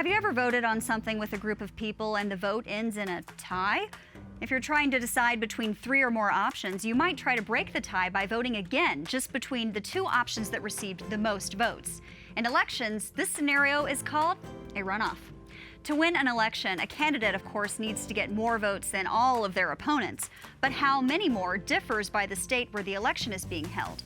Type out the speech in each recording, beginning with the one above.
Have you ever voted on something with a group of people and the vote ends in a tie? If you're trying to decide between 3 or more options, you might try to break the tie by voting again just between the 2 options that received the most votes. In elections, this scenario is called a runoff. To win an election, a candidate, of course, needs to get more votes than all of their opponents, but how many more differs by the state where the election is being held.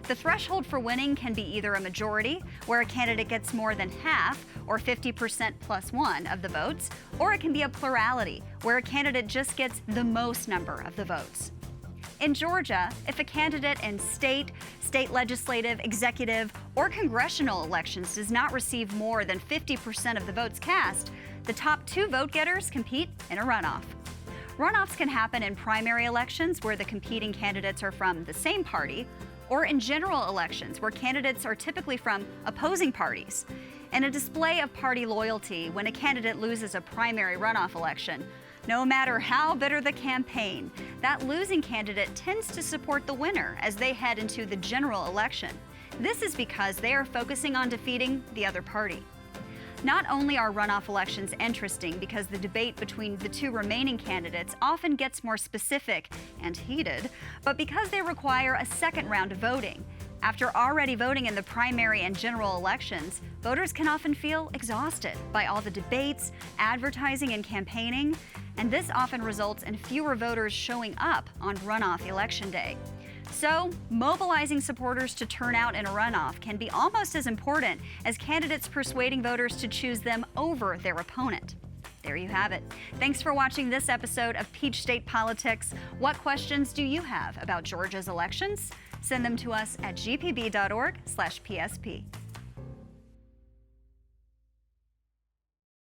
The threshold for winning can be either a majority, where a candidate gets more than half, or 50% plus 1 of the votes, or it can be a plurality, where a candidate just gets the most number of the votes. In Georgia, if a candidate in state legislative, executive, or congressional elections does not receive more than 50% of the votes cast, the top 2 vote getters compete in a runoff. Runoffs can happen in primary elections where the competing candidates are from the same party, or in general elections where candidates are typically from opposing parties. In a display of party loyalty, when a candidate loses a primary runoff election, no matter how bitter the campaign, that losing candidate tends to support the winner as they head into the general election. This is because they are focusing on defeating the other party. Not only are runoff elections interesting because the debate between the 2 remaining candidates often gets more specific and heated, but because they require a second round of voting. After already voting in the primary and general elections, voters can often feel exhausted by all the debates, advertising, and campaigning, and this often results in fewer voters showing up on runoff election day. So, mobilizing supporters to turn out in a runoff can be almost as important as candidates persuading voters to choose them over their opponent. There you have it. Thanks for watching this episode of Peach State Politics. What questions do you have about Georgia's elections? Send them to us at gpb.org/PSP.